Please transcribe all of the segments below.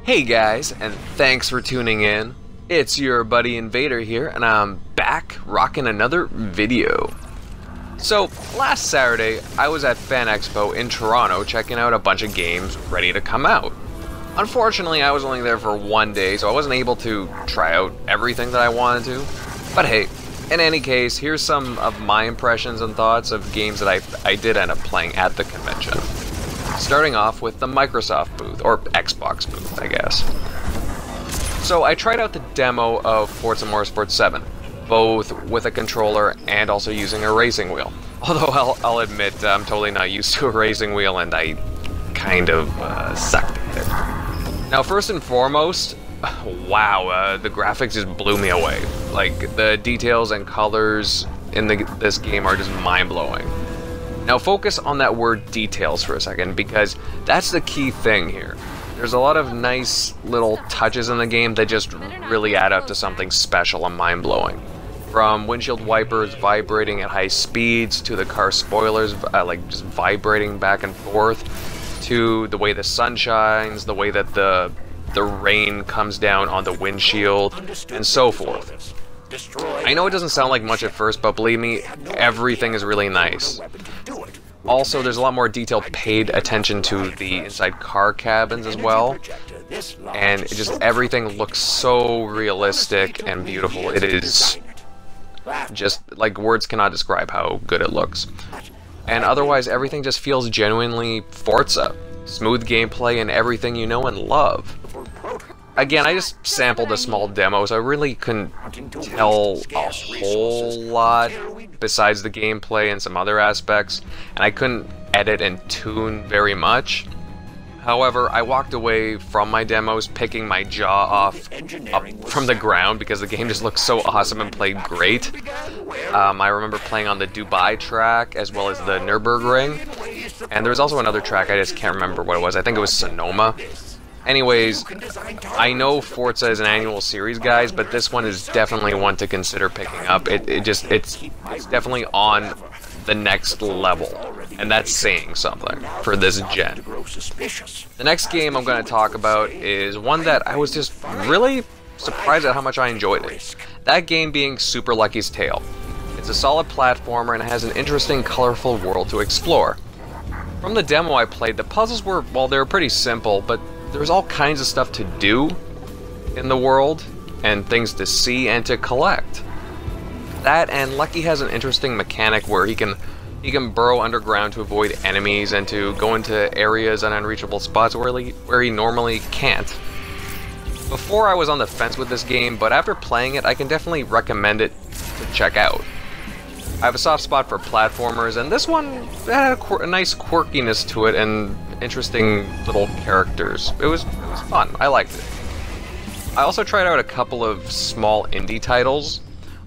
Hey guys, and thanks for tuning in. It's your buddy Invader here, and I'm back rocking another video. So, last Saturday, I was at Fan Expo in Toronto checking out a bunch of games ready to come out. Unfortunately, I was only there for one day, so I wasn't able to try out everything that I wanted to. But hey, in any case, here's some of my impressions and thoughts of games that I did end up playing at the convention. Starting off with the Microsoft booth, or Xbox booth, I guess. So I tried out the demo of Forza Motorsport 7, both with a controller and also using a racing wheel. Although I'll admit I'm totally not used to a racing wheel and I kind of sucked at it. Now first and foremost, wow, the graphics just blew me away. Like, the details and colors in this game are just mind-blowing. Now focus on that word details for a second, because that's the key thing here. There's a lot of nice little touches in the game that just really add up to something special and mind-blowing. From windshield wipers vibrating at high speeds, to the car spoilers like just vibrating back and forth, to the way the sun shines, the way that the rain comes down on the windshield, and so forth. I know it doesn't sound like much at first, but believe me, everything is really nice. Also, there's a lot more detail paid attention to the inside car cabins as well, and it just everything looks so realistic and beautiful. It is just like words cannot describe how good it looks. And otherwise, everything just feels genuinely Forza. Smooth gameplay and everything you know and love. Again, I just sampled a small demo, so I really couldn't tell a whole lot besides the gameplay and some other aspects, and I couldn't edit and tune very much. However, I walked away from my demos picking my jaw off up from the ground because the game just looked so awesome and played great. I remember playing on the Dubai track as well as the Nürburgring, and there was also another track, I just can't remember what it was. I think it was Sonoma. Anyways, I know Forza is an annual series, guys, but this one is definitely one to consider picking up. It's definitely on the next level, and that's saying something for this gen. The next game I'm going to talk about is one that I was just really surprised at how much I enjoyed it. That game being Super Lucky's Tale. It's a solid platformer and it has an interesting, colorful world to explore. From the demo I played, the puzzles were, well, they were pretty simple, but there was all kinds of stuff to do in the world, and things to see and to collect. That, and Lucky has an interesting mechanic where he can burrow underground to avoid enemies and to go into areas and unreachable spots where he normally can't. Before I was on the fence with this game, but after playing it, I can definitely recommend it to check out. I have a soft spot for platformers, and this one had a nice quirkiness to it and interesting little characters. It was fun. I liked it. I also tried out a couple of small indie titles.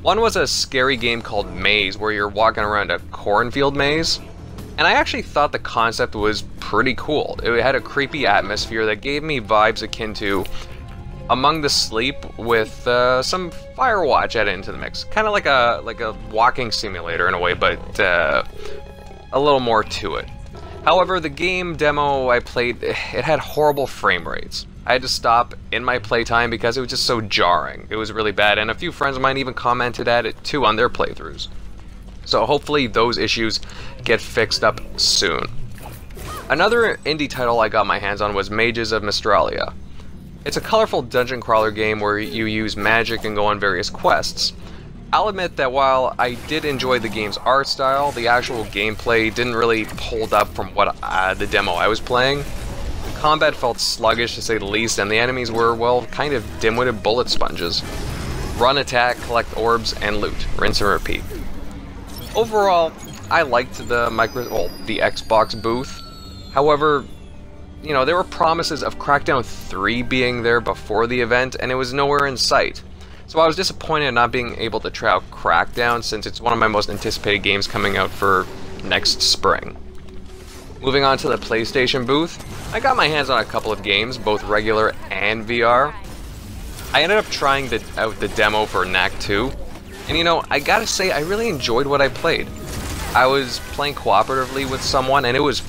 One was a scary game called Maze, where you're walking around a cornfield maze. And I actually thought the concept was pretty cool. It had a creepy atmosphere that gave me vibes akin to Among the Sleep with some Firewatch added into the mix. Kind of like a walking simulator in a way, but a little more to it. However, the game demo I played, it had horrible frame rates. I had to stop in my playtime because it was just so jarring. It was really bad, and a few friends of mine even commented at it too on their playthroughs. So hopefully those issues get fixed up soon. Another indie title I got my hands on was Mages of Mistralia. It's a colorful dungeon crawler game where you use magic and go on various quests. I'll admit that while I did enjoy the game's art style, the actual gameplay didn't really hold up from what the demo I was playing. The combat felt sluggish to say the least, and the enemies were, well, kind of dim-witted bullet sponges. Run, attack, collect orbs, and loot. Rinse and repeat. Overall, I liked the Xbox booth. However, you know, there were promises of Crackdown 3 being there before the event, and it was nowhere in sight. So I was disappointed in not being able to try out Crackdown, since it's one of my most anticipated games coming out for next spring. Moving on to the PlayStation booth, I got my hands on a couple of games, both regular and VR. I ended up trying out the demo for Knack 2, and you know, I gotta say, I really enjoyed what I played. I was playing cooperatively with someone, and it was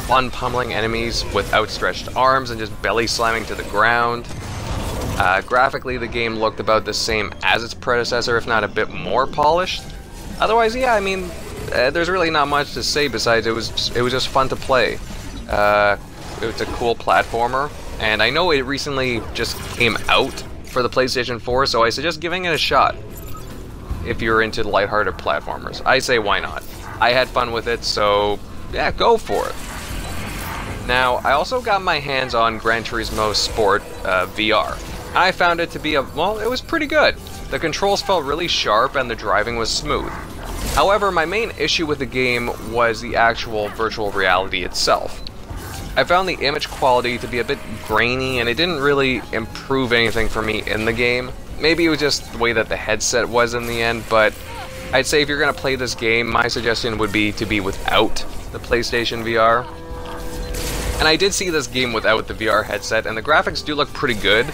fun pummeling enemies with outstretched arms and just belly slamming to the ground. Graphically, the game looked about the same as its predecessor, if not a bit more polished. Otherwise, yeah, I mean, there's really not much to say besides it was just fun to play. It was a cool platformer, and I know it recently just came out for the PlayStation 4, so I suggest giving it a shot if you're into lighthearted platformers. I say why not. I had fun with it, so yeah, go for it. Now, I also got my hands on Gran Turismo Sport VR. I found it to be well, it was pretty good. The controls felt really sharp and the driving was smooth. However, my main issue with the game was the actual virtual reality itself. I found the image quality to be a bit grainy and it didn't really improve anything for me in the game. Maybe it was just the way that the headset was in the end, but I'd say if you're going to play this game, my suggestion would be to be without the PlayStation VR. And I did see this game without the VR headset, and the graphics do look pretty good,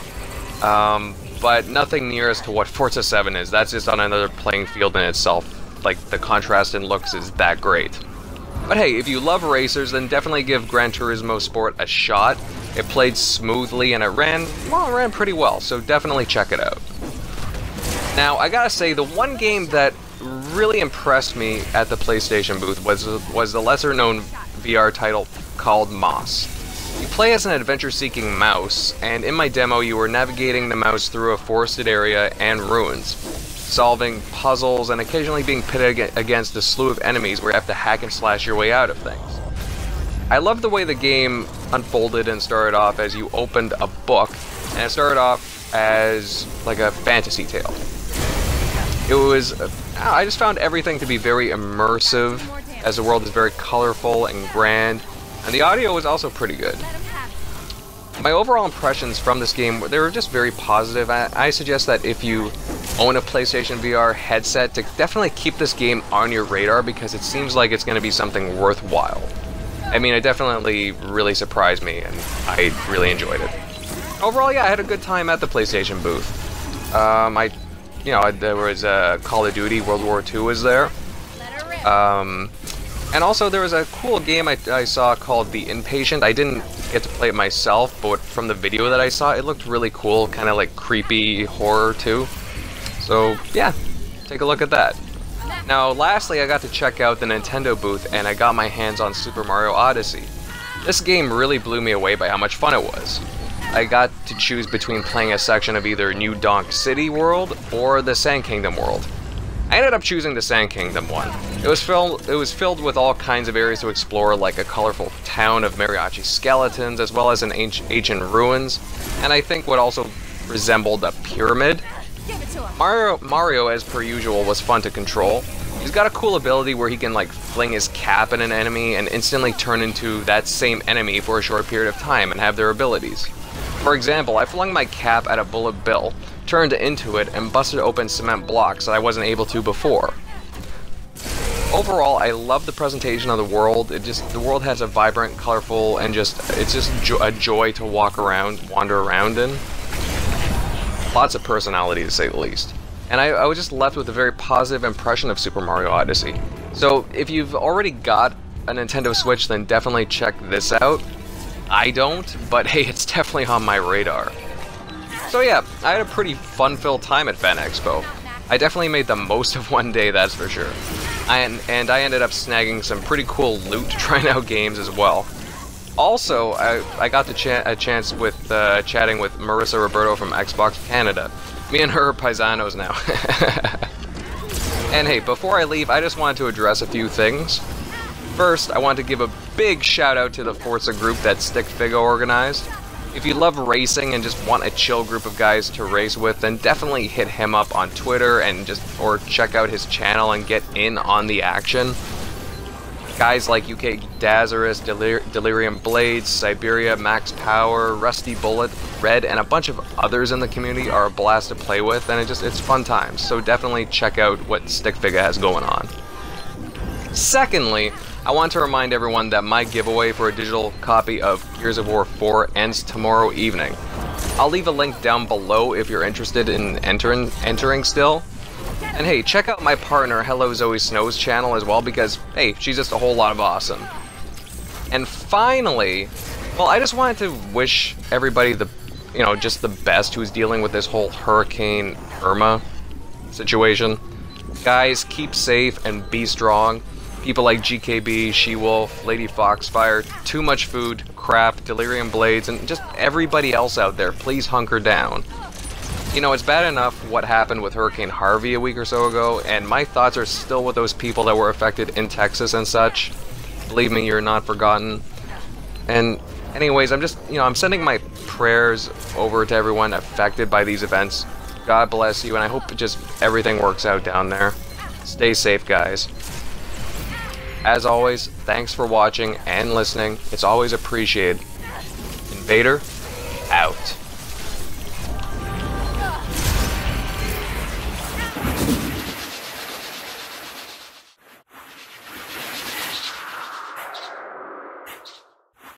but nothing near as to what Forza 7 is. That's just on another playing field in itself. Like, the contrast in looks is that great. But hey, if you love racers, then definitely give Gran Turismo Sport a shot. It played smoothly and it ran pretty well, so definitely check it out. Now, I gotta say, the one game that really impressed me at the PlayStation booth was the lesser-known VR title called Moss. You play as an adventure-seeking mouse, and in my demo you were navigating the mouse through a forested area and ruins, solving puzzles and occasionally being pitted against a slew of enemies where you have to hack and slash your way out of things. I love the way the game unfolded and started off as you opened a book, and it started off as like a fantasy tale. It was, I just found everything to be very immersive, as the world is very colorful and grand, and the audio was also pretty good. My overall impressions from this game, they were just very positive. I suggest that if you own a PlayStation VR headset, to definitely keep this game on your radar because it seems like it's going to be something worthwhile. I mean, it definitely really surprised me, and I really enjoyed it. Overall, yeah, I had a good time at the PlayStation booth. There was Call of Duty World War II was there. And also there was a cool game I saw called The Inpatient. I didn't get to play it myself, but from the video that I saw, it looked really cool, kind of like creepy horror too. So yeah, take a look at that. Now lastly, I got to check out the Nintendo booth and I got my hands on Super Mario Odyssey. This game really blew me away by how much fun it was. I got to choose between playing a section of either New Donk City world or the Sand Kingdom world. I ended up choosing the Sand Kingdom one. It was filled with all kinds of areas to explore, like a colorful town of mariachi skeletons, as well as an ancient ruins, and I think what also resembled a pyramid. Mario, as per usual, was fun to control. He's got a cool ability where he can like fling his cap at an enemy and instantly turn into that same enemy for a short period of time and have their abilities. For example, I flung my cap at a bullet bill, turned into it, and busted open cement blocks that I wasn't able to before. Overall, I love the presentation of the world. The world has a vibrant, colorful, and it's just a joy to wander around in. Lots of personality, to say the least. And I was just left with a very positive impression of Super Mario Odyssey. So if you've already got a Nintendo Switch, then definitely check this out. I don't, but hey, it's definitely on my radar. So yeah, I had a pretty fun-filled time at Fan Expo. I definitely made the most of one day, that's for sure. And I ended up snagging some pretty cool loot trying out games as well. Also, I got a chance with chatting with Marissa Roberto from Xbox Canada. Me and her are paisanos now. And hey, before I leave, I just wanted to address a few things. First, I want to give a big shout out to the Forza group that STiCKFiGA organized. If you love racing and just want a chill group of guys to race with, then definitely hit him up on Twitter or check out his channel and get in on the action. Guys like UK Dazarus, Delirium Blades, Siberia, Max Power, Rusty Bullet, Red, and a bunch of others in the community are a blast to play with, and it's fun times. So definitely check out what STiCKFiGA has going on. Secondly, I want to remind everyone that my giveaway for a digital copy of Gears of War 4 ends tomorrow evening. I'll leave a link down below if you're interested in entering still. And hey, check out my partner HelloZoeSnow's channel as well because, hey, she's just a whole lot of awesome. And finally, well, I just wanted to wish everybody just the best who's dealing with this whole Hurricane Irma situation. Guys, keep safe and be strong. People like GKB, She-Wolf, Lady Foxfire, Too Much Food, Crap, Delirium Blades, and just everybody else out there, please hunker down. You know, it's bad enough what happened with Hurricane Harvey a week or so ago, and my thoughts are still with those people that were affected in Texas and such. Believe me, you're not forgotten. And anyways, I'm sending my prayers over to everyone affected by these events. God bless you, and I hope just everything works out down there. Stay safe, guys. As always, thanks for watching and listening. It's always appreciated. Invader, out.